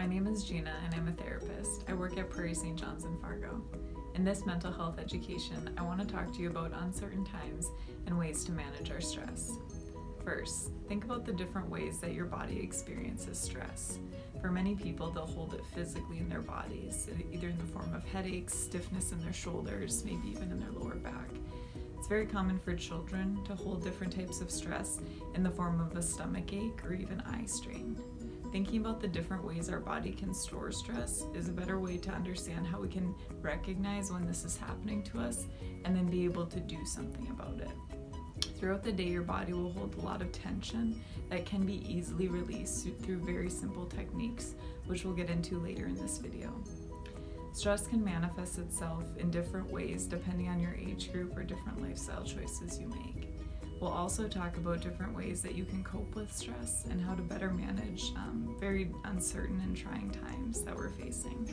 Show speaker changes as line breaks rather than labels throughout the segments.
My name is Gina and I'm a therapist. I work at Prairie St. in Fargo. In this mental health education, I want to talk to you about uncertain times and ways to manage our stress. First, think about the different ways that your body experiences stress. For many people, they'll hold it physically in their bodies, either in the form of headaches, stiffness in their shoulders, maybe even in their lower back. It's very common for children to hold different types of stress in the form of a stomach ache or even eye strain. Thinking about the different ways our body can store stress is a better way to understand how we can recognize when this is happening to us and then be able to do something about it. Throughout the day, your body will hold a lot of tension that can be easily released through very simple techniques, which we'll get into later in this video. Stress can manifest itself in different ways depending on your age group or different lifestyle choices you make. We'll also talk about different ways that you can cope with stress and how to better manage very uncertain and trying times that we're facing.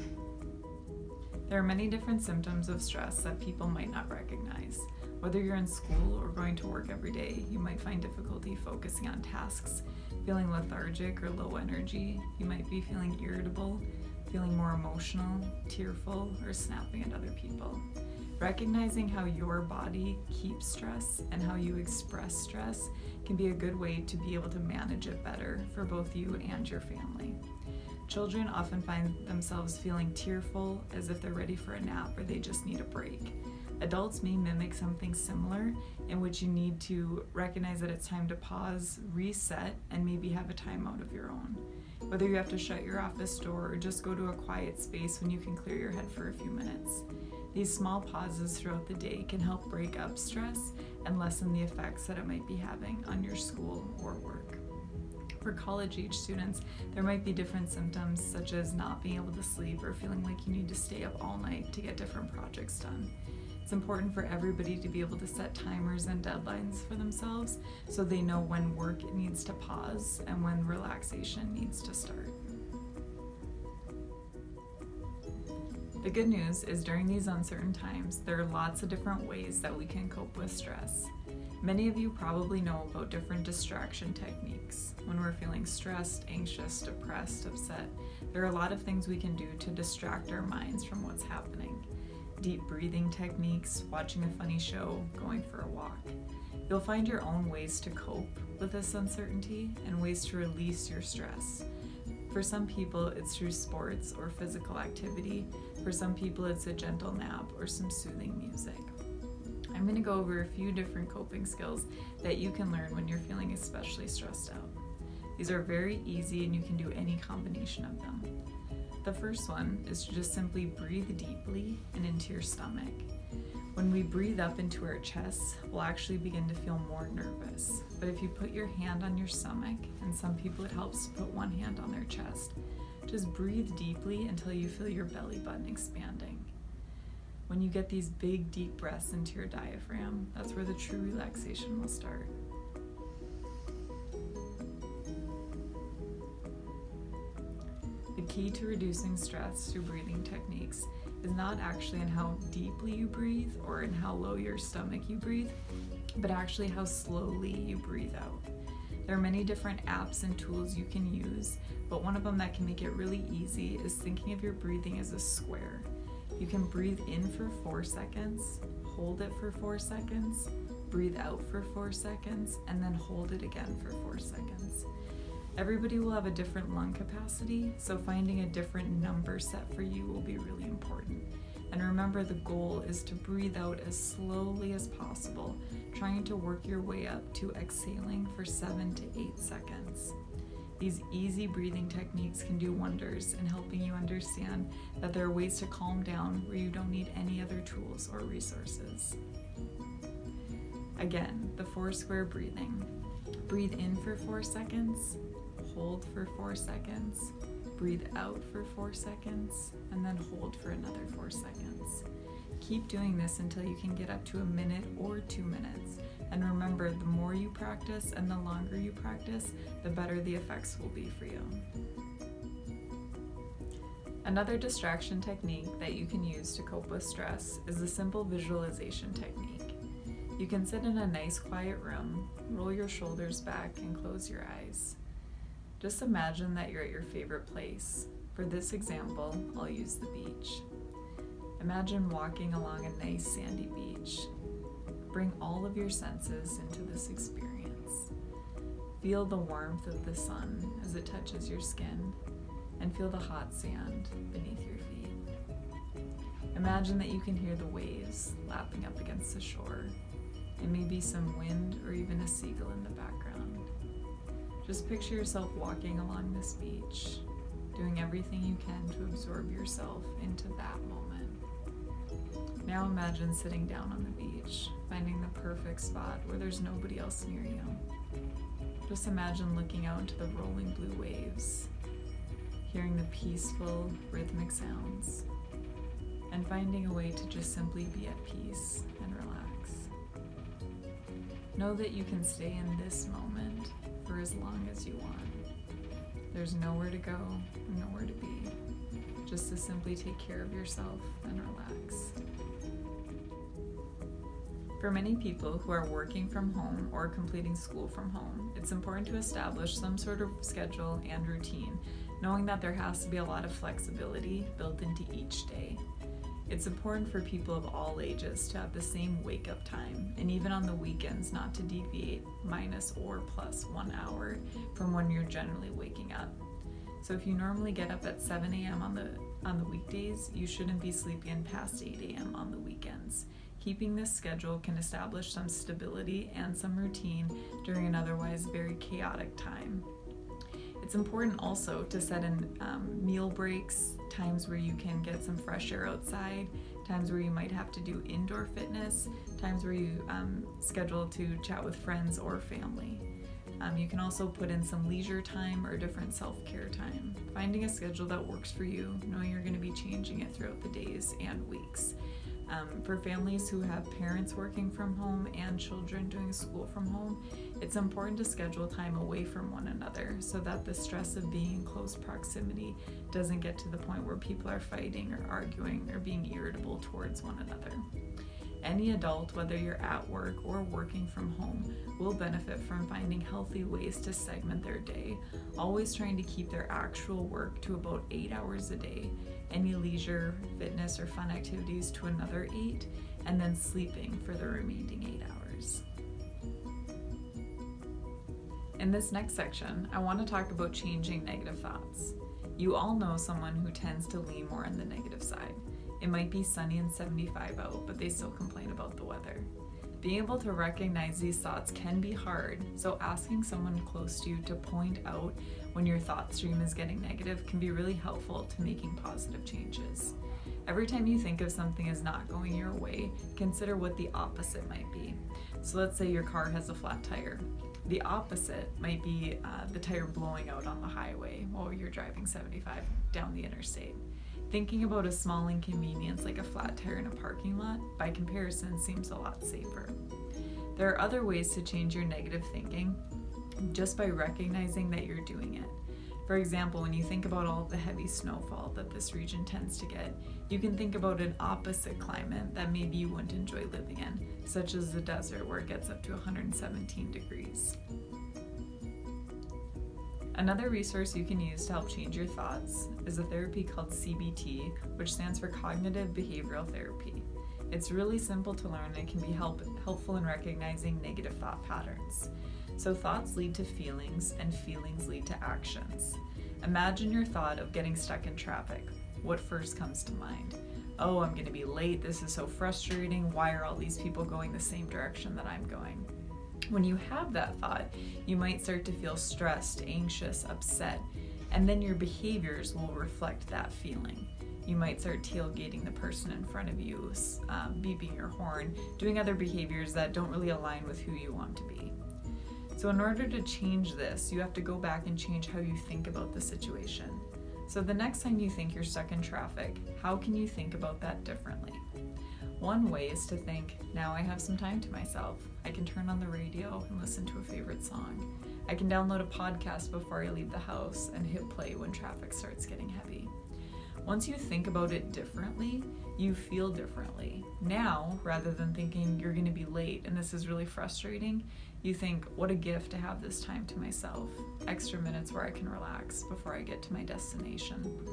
There are many different symptoms of stress that people might not recognize. Whether you're in school or going to work every day, you might find difficulty focusing on tasks, feeling lethargic or low energy. You might be feeling irritable, feeling more emotional, tearful, or snapping at other people. Recognizing how your body keeps stress and how you express stress can be a good way to be able to manage it better for both you and your family. Children often find themselves feeling tearful, as if they're ready for a nap or they just need a break. Adults may mimic something similar, in which you need to recognize that it's time to pause, reset, and maybe have a timeout of your own. Whether you have to shut your office door or just go to a quiet space when you can clear your head for a few minutes. These small pauses throughout the day can help break up stress and lessen the effects that it might be having on your school or work. For college-age students, there might be different symptoms such as not being able to sleep or feeling like you need to stay up all night to get different projects done. It's important for everybody to be able to set timers and deadlines for themselves so they know when work needs to pause and when relaxation needs to start. The good news is during these uncertain times, there are lots of different ways that we can cope with stress. Many of you probably know about different distraction techniques. When we're feeling stressed, anxious, depressed, upset, there are a lot of things we can do to distract our minds from what's happening. Deep breathing techniques, watching a funny show, going for a walk. You'll find your own ways to cope with this uncertainty and ways to release your stress. For some people, it's through sports or physical activity. For some people, it's a gentle nap or some soothing music. I'm going to go over a few different coping skills that you can learn when you're feeling especially stressed out. These are very easy and you can do any combination of them. The first one is to just simply breathe deeply and into your stomach. When we breathe up into our chests, we'll actually begin to feel more nervous. But if you put your hand on your stomach, and some people it helps to put one hand on their chest, just breathe deeply until you feel your belly button expanding. When you get these big, deep breaths into your diaphragm, that's where the true relaxation will start. The key to reducing stress through breathing techniques is not actually in how deeply you breathe or in how low your stomach you breathe, but actually how slowly you breathe out. There are many different apps and tools you can use, but one of them that can make it really easy is thinking of your breathing as a square. You can breathe in for 4 seconds, hold it for 4 seconds, breathe out for 4 seconds, and then hold it again for 4 seconds. Everybody will have a different lung capacity, so finding a different number set for you will be really important. And remember, the goal is to breathe out as slowly as possible, trying to work your way up to exhaling for 7 to 8 seconds. These easy breathing techniques can do wonders in helping you understand that there are ways to calm down where you don't need any other tools or resources. Again, the 4 square breathing. Breathe in for 4 seconds, hold for 4 seconds, breathe out for 4 seconds, and then hold for another 4 seconds. Keep doing this until you can get up to a minute or 2 minutes. And remember, the more you practice and the longer you practice, the better the effects will be for you. Another distraction technique that you can use to cope with stress is the simple visualization technique. You can sit in a nice quiet room, roll your shoulders back, and close your eyes. Just imagine that you're at your favorite place. For this example, I'll use the beach. Imagine walking along a nice sandy beach. Bring all of your senses into this experience. Feel the warmth of the sun as it touches your skin, and feel the hot sand beneath your feet. Imagine that you can hear the waves lapping up against the shore, and maybe some wind or even a seagull in the background. Just picture yourself walking along this beach, doing everything you can to absorb yourself into that moment. Now imagine sitting down on the beach, finding the perfect spot where there's nobody else near you. Just imagine looking out into the rolling blue waves, hearing the peaceful, rhythmic sounds, and finding a way to just simply be at peace and relax. Know that you can stay in this moment for as long as you want. There's nowhere to go, nowhere to be, just to simply take care of yourself and relax. For many people who are working from home or completing school from home, it's important to establish some sort of schedule and routine, knowing that there has to be a lot of flexibility built into each day. It's important for people of all ages to have the same wake-up time, and even on the weekends not to deviate minus or plus 1 hour from when you're generally waking up. So if you normally get up at 7 a.m. on the weekdays, you shouldn't be sleeping past 8 a.m. on the weekends. Keeping this schedule can establish some stability and some routine during an otherwise very chaotic time. It's important also to set in meal breaks, times where you can get some fresh air outside, times where you might have to do indoor fitness, times where you schedule to chat with friends or family. You can also put in some leisure time or different self-care time. Finding a schedule that works for you, knowing you're going to be changing it throughout the days and weeks. For families who have parents working from home and children doing school from home, it's important to schedule time away from one another so that the stress of being in close proximity doesn't get to the point where people are fighting or arguing or being irritable towards one another. Any adult, whether you're at work or working from home, will benefit from finding healthy ways to segment their day, always trying to keep their actual work to about 8 hours a day, any leisure, fitness, or fun activities to another 8, and then sleeping for the remaining 8 hours. In this next section, I want to talk about changing negative thoughts. You all know someone who tends to lean more on the negative side. It might be sunny and 75 out, but they still complain about the weather. Being able to recognize these thoughts can be hard, so asking someone close to you to point out when your thought stream is getting negative can be really helpful to making positive changes. Every time you think of something is not going your way, consider what the opposite might be. So let's say your car has a flat tire. The opposite might be the tire blowing out on the highway while you're driving 75 down the interstate. Thinking about a small inconvenience like a flat tire in a parking lot, by comparison, seems a lot safer. There are other ways to change your negative thinking just by recognizing that you're doing it. For example, when you think about all of the heavy snowfall that this region tends to get, you can think about an opposite climate that maybe you wouldn't enjoy living in, such as the desert where it gets up to 117 degrees. Another resource you can use to help change your thoughts is a therapy called CBT, which stands for Cognitive Behavioral Therapy. It's really simple to learn and can be helpful in recognizing negative thought patterns. So thoughts lead to feelings, and feelings lead to actions. Imagine your thought of getting stuck in traffic. What first comes to mind? Oh, I'm going to be late. This is so frustrating. Why are all these people going the same direction that I'm going? When you have that thought, you might start to feel stressed, anxious, upset, and then your behaviors will reflect that feeling. You might start tailgating the person in front of you, beeping your horn, doing other behaviors that don't really align with who you want to be. So in order to change this, you have to go back and change how you think about the situation. So the next time you think you're stuck in traffic, how can you think about that differently? One way is to think, now I have some time to myself. I can turn on the radio and listen to a favorite song. I can download a podcast before I leave the house and hit play when traffic starts getting heavy. Once you think about it differently, you feel differently. Now, rather than thinking you're going to be late and this is really frustrating, you think, what a gift to have this time to myself, extra minutes where I can relax before I get to my destination.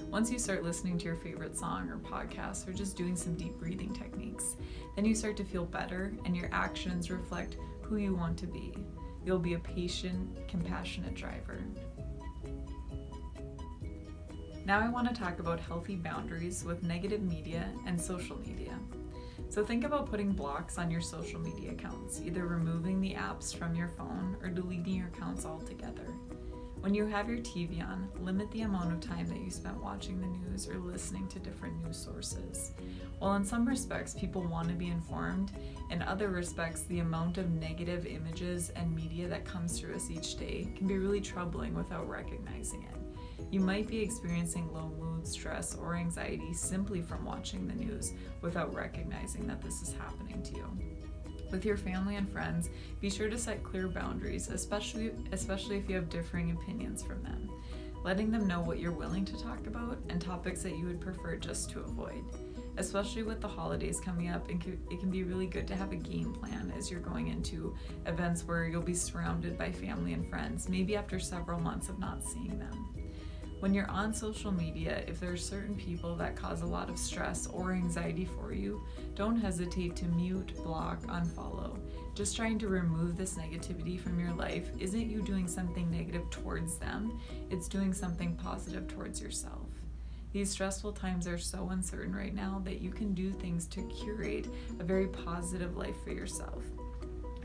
Once you start listening to your favorite song or podcast or just doing some deep breathing techniques, then you start to feel better and your actions reflect who you want to be. You'll be a patient, compassionate driver. Now I want to talk about healthy boundaries with negative media and social media. So think about putting blocks on your social media accounts, either removing the apps from your phone or deleting your accounts altogether. When you have your TV on, limit the amount of time that you spent watching the news or listening to different news sources. While in some respects people want to be informed, in other respects the amount of negative images and media that comes through us each day can be really troubling without recognizing it. You might be experiencing low mood, stress, or anxiety simply from watching the news without recognizing that this is happening to you. With your family and friends, be sure to set clear boundaries, especially if you have differing opinions from them. Letting them know what you're willing to talk about and topics that you would prefer just to avoid. Especially with the holidays coming up, it can be really good to have a game plan as you're going into events where you'll be surrounded by family and friends, maybe after several months of not seeing them. When you're on social media, if there are certain people that cause a lot of stress or anxiety for you, don't hesitate to mute, block, unfollow. Just trying to remove this negativity from your life isn't you doing something negative towards them, it's doing something positive towards yourself. These stressful times are so uncertain right now that you can do things to curate a very positive life for yourself.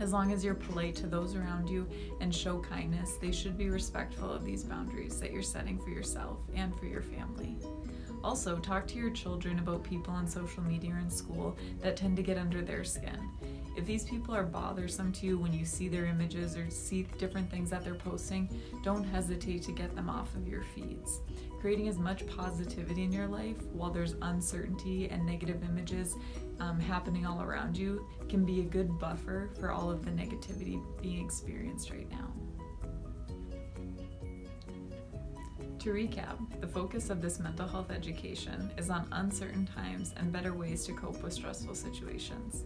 As long as you're polite to those around you and show kindness, they should be respectful of these boundaries that you're setting for yourself and for your family. Also, talk to your children about people on social media or in school that tend to get under their skin. If these people are bothersome to you when you see their images or see different things that they're posting, don't hesitate to get them off of your feeds. Creating as much positivity in your life while there's uncertainty and negative images happening all around you can be a good buffer for all of the negativity being experienced right now. To recap, the focus of this mental health education is on uncertain times and better ways to cope with stressful situations.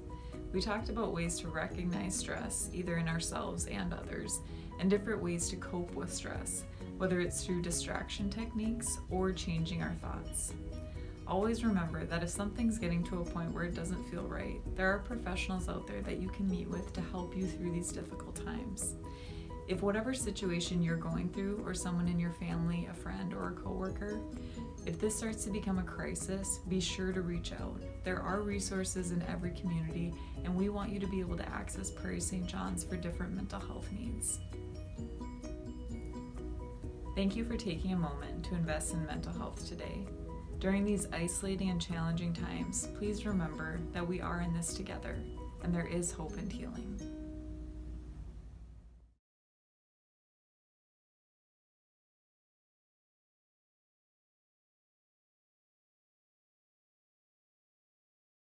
We talked about ways to recognize stress, either in ourselves and others, and different ways to cope with stress, whether it's through distraction techniques or changing our thoughts. Always remember that if something's getting to a point where it doesn't feel right, there are professionals out there that you can meet with to help you through these difficult times. If whatever situation you're going through, or someone in your family, a friend, or a coworker, if this starts to become a crisis, be sure to reach out. There are resources in every community, and we want you to be able to access Prairie St. John's for different mental health needs. Thank you for taking a moment to invest in mental health today. During these isolating and challenging times, please remember that we are in this together, and there is hope and healing.